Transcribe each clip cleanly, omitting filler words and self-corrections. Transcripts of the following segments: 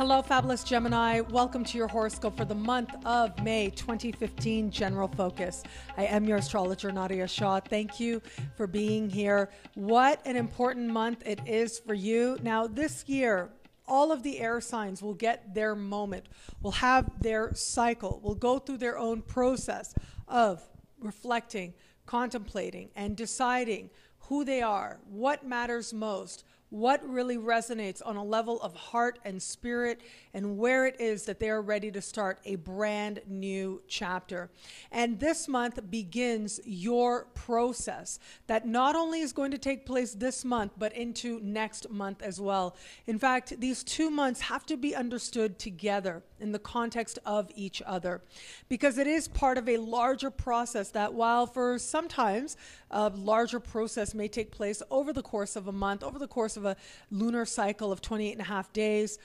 Hello, fabulous Gemini. Welcome to your horoscope for the month of May 2015, General Focus. I am your astrologer, Nadiya Shah. Thank you for being here. What an important month it is for you. Now, this year, all of the air signs will get their moment, will have their cycle, will go through their own process of reflecting, contemplating, and deciding who they are, what matters most, what really resonates on a level of heart and spirit, and where it is that they are ready to start a brand new chapter. And this month begins your process that not only is going to take place this month, but into next month as well. In fact, these 2 months have to be understood together in the context of each other, because it is part of a larger process that, while for sometimes a larger process may take place over the course of a month, over the course of a lunar cycle of 28 and a half days,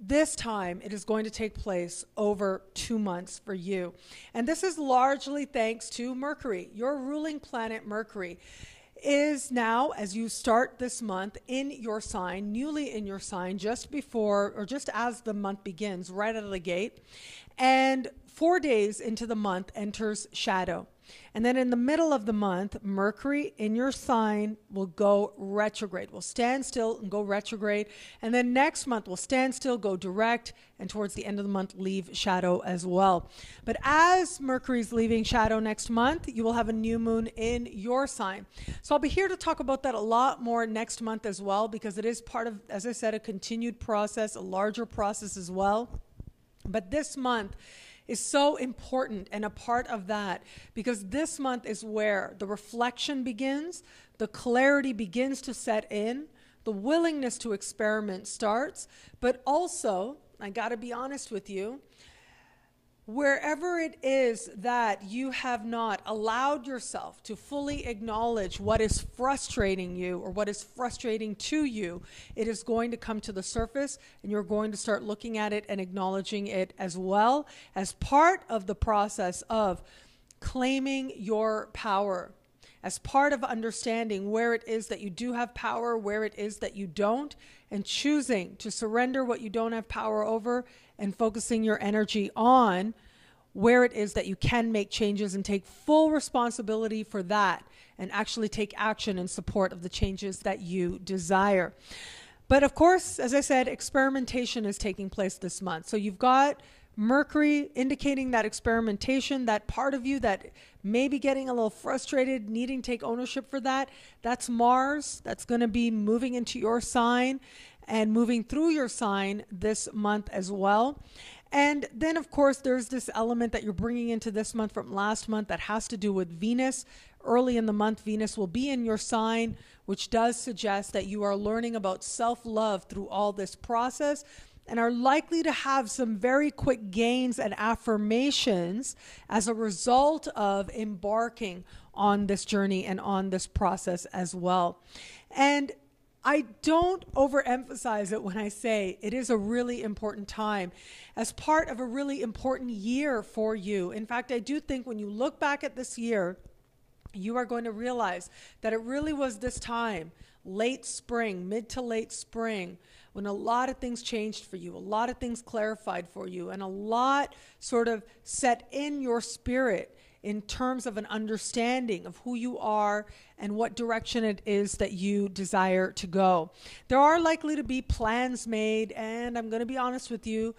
this time it is going to take place over 2 months for you. And this is largely thanks to Mercury. Your ruling planet Mercury is now, as you start this month, in your sign, newly in your sign, just before or just as the month begins, right out of the gate. And 4 days into the month enters shadow. And then in the middle of the month, Mercury in your sign will go retrograde. Will stand still and go retrograde. And then next month will stand still, go direct, and towards the end of the month leave shadow as well. But as Mercury's leaving shadow next month, you will have a new moon in your sign. So I'll be here to talk about that a lot more next month as well, because it is part of, as I said, a continued process, a larger process as well. But this month is so important and a part of that, because this month is where the reflection begins, the clarity begins to set in, the willingness to experiment starts, but also, I gotta be honest with you, wherever it is that you have not allowed yourself to fully acknowledge what is frustrating you or what is frustrating to you, it is going to come to the surface, and you're going to start looking at it and acknowledging it as well as part of the process of claiming your power, as part of understanding where it is that you do have power, where it is that you don't, and choosing to surrender what you don't have power over and focusing your energy on where it is that you can make changes and take full responsibility for that and actually take action in support of the changes that you desire. But of course, as I said, experimentation is taking place this month. So you've got Mercury indicating that experimentation, that part of you that may be getting a little frustrated, needing to take ownership for that. That's Mars. That's going to be moving into your sign and moving through your sign this month as well. And then, of course, there's this element that you're bringing into this month from last month that has to do with Venus. Early in the month, Venus will be in your sign, which does suggest that you are learning about self-love through all this process, and are likely to have some very quick gains and affirmations as a result of embarking on this journey and on this process as well. And I don't overemphasize it when I say it is a really important time as part of a really important year for you. In fact, I do think when you look back at this year, you are going to realize that it really was this time, late spring, mid to late spring, when a lot of things changed for you, a lot of things clarified for you, and a lot sort of set in your spirit in terms of an understanding of who you are and what direction it is that you desire to go. There are likely to be plans made, and I'm going to be honest with you,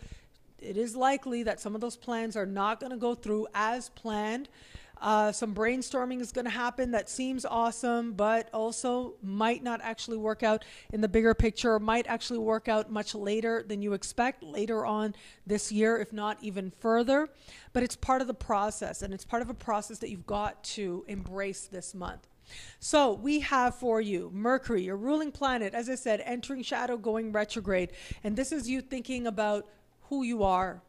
it is likely that some of those plans are not going to go through as planned. Some brainstorming is going to happen that seems awesome, but also might not actually work out in the bigger picture, or might actually work out much later than you expect, later on this year, if not even further. But it's part of the process, and it's part of a process that you've got to embrace this month. So we have for you Mercury, your ruling planet, as I said, entering shadow, going retrograde. And this is you thinking about who you are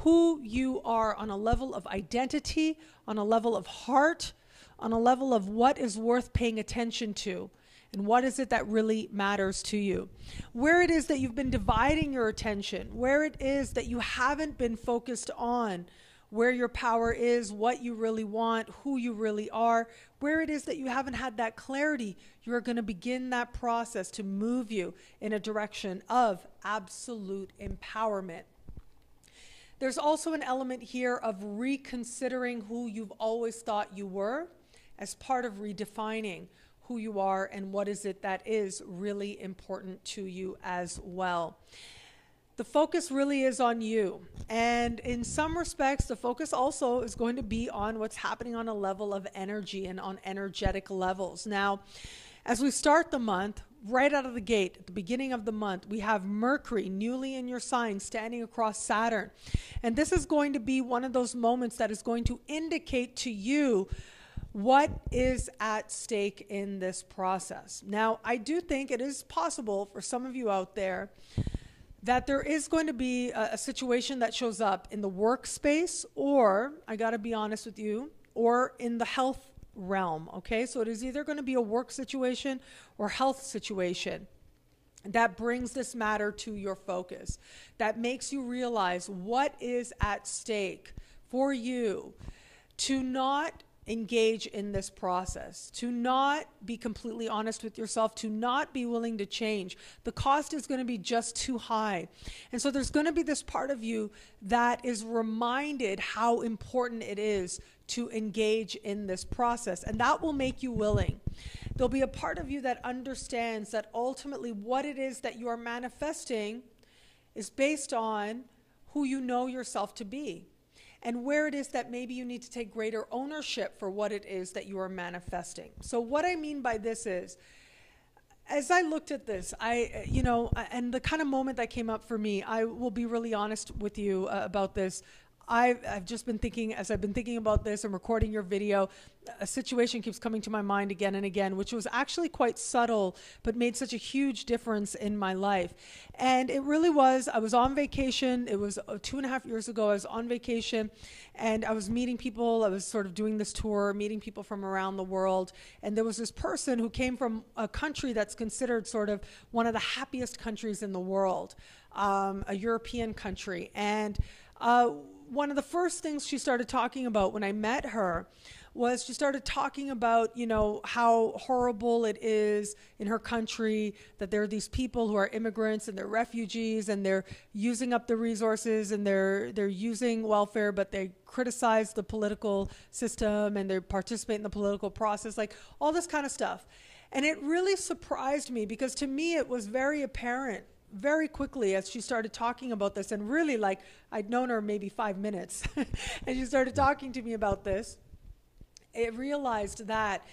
on a level of identity, on a level of heart, on a level of what is worth paying attention to, and what is it that really matters to you. Where it is that you've been dividing your attention, where it is that you haven't been focused on where your power is, what you really want, who you really are, where it is that you haven't had that clarity, you're going to begin that process to move you in a direction of absolute empowerment. There's also an element here of reconsidering who you've always thought you were as part of redefining who you are and what is it that is really important to you as well. The focus really is on you. And in some respects, the focus also is going to be on what's happening on a level of energy and on energetic levels. Now, as we start the month, right out of the gate, at the beginning of the month, we have Mercury newly in your sign standing across Saturn. And this is going to be one of those moments that is going to indicate to you what is at stake in this process. Now, I do think it is possible for some of you out there that there is going to be a situation that shows up in the workspace, or, I got to be honest with you, or in the health realm, okay? So it is either going to be a work situation or health situation that brings this matter to your focus, that makes you realize what is at stake for you to not engage in this process, to not be completely honest with yourself, to not be willing to change. The cost is going to be just too high. And so there's going to be this part of you that is reminded how important it is to engage in this process, and that will make you willing. There'll be a part of you that understands that ultimately what it is that you are manifesting is based on who you know yourself to be, and where it is that maybe you need to take greater ownership for what it is that you are manifesting. So what I mean by this is, as I looked at this, and the kind of moment that came up for me, I will be really honest with you about this. I've just been thinking, as I've been thinking about this and recording your video, a situation keeps coming to my mind again and again, which was actually quite subtle, but made such a huge difference in my life. And it really was, I was on vacation. It was 2.5 years ago. I was on vacation and I was meeting people. I was sort of doing this tour, meeting people from around the world. And there was this person who came from a country that's considered sort of one of the happiest countries in the world, a European country. And one of the first things she started talking about when I met her was she started talking about, how horrible it is in her country, that there are these people who are immigrants and they're refugees and they're using up the resources and they're using welfare, but they criticize the political system and they participate in the political process, like all this kind of stuff. And it really surprised me because to me it was very apparent very quickly as she started talking about this, and really, like, I'd known her maybe 5 minutes and she started talking to me about this. I realized that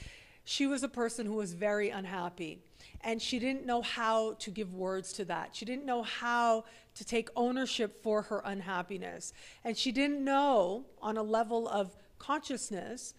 she was a person who was very unhappy, and she didn't know how to give words to that. She didn't know how to take ownership for her unhappiness, and she didn't know on a level of consciousness,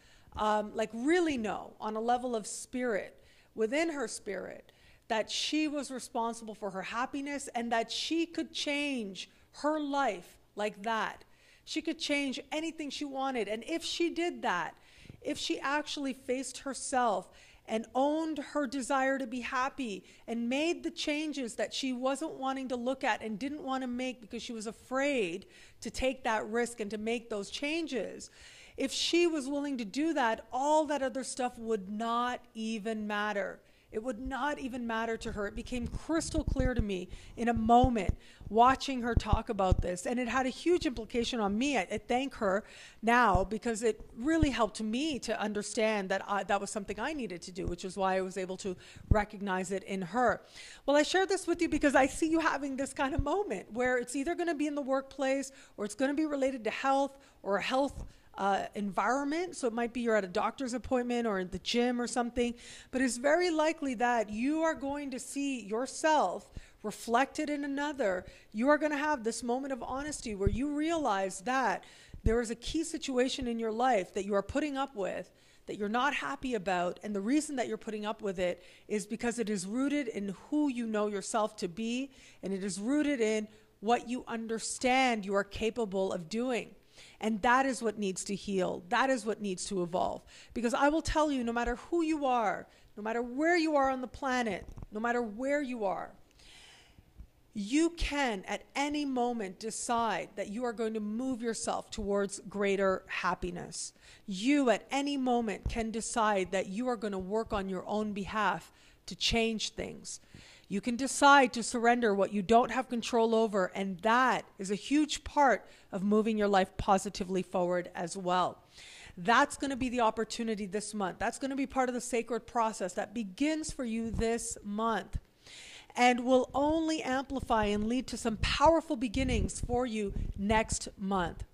really know on a level of spirit, within her spirit, that she was responsible for her happiness and that she could change her life like that. She could change anything she wanted. And if she did that, if she actually faced herself and owned her desire to be happy and made the changes that she wasn't wanting to look at and didn't want to make because she was afraid to take that risk and to make those changes, if she was willing to do that, all that other stuff would not even matter. It would not even matter to her. It became crystal clear to me in a moment watching her talk about this. And it had a huge implication on me. I thank her now because it really helped me to understand that that was something I needed to do, which is why I was able to recognize it in her. Well, I share this with you because I see you having this kind of moment where it's either going to be in the workplace or it's going to be related to health or a health environment. So it might be you're at a doctor's appointment or in the gym or something, but it's very likely that you are going to see yourself reflected in another. You are going to have this moment of honesty where you realize that there is a key situation in your life that you are putting up with, that you're not happy about, and the reason that you're putting up with it is because it is rooted in who you know yourself to be, and it is rooted in what you understand you are capable of doing. And that is what needs to heal. That is what needs to evolve. Because I will tell you, no matter who you are, no matter where you are on the planet, no matter where you are, You can at any moment decide that you are going to move yourself towards greater happiness. You at any moment can decide that you are going to work on your own behalf to change things. You can decide to surrender what you don't have control over, and that is a huge part of moving your life positively forward as well. That's going to be the opportunity this month. That's going to be part of the sacred process that begins for you this month, and will only amplify and lead to some powerful beginnings for you next month.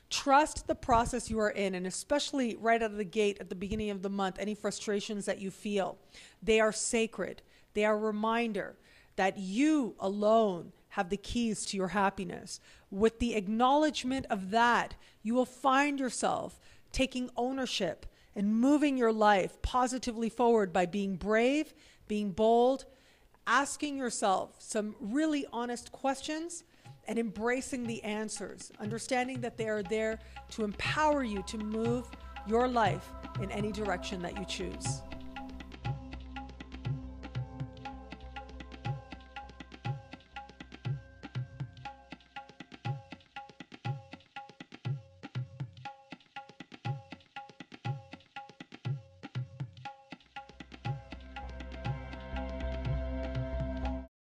Trust the process you are in, and especially right out of the gate at the beginning of the month, any frustrations that you feel, they are sacred. They are a reminder that you alone have the keys to your happiness. With the acknowledgement of that, you will find yourself taking ownership and moving your life positively forward by being brave, being bold, asking yourself some really honest questions and embracing the answers, understanding that they are there to empower you to move your life in any direction that you choose.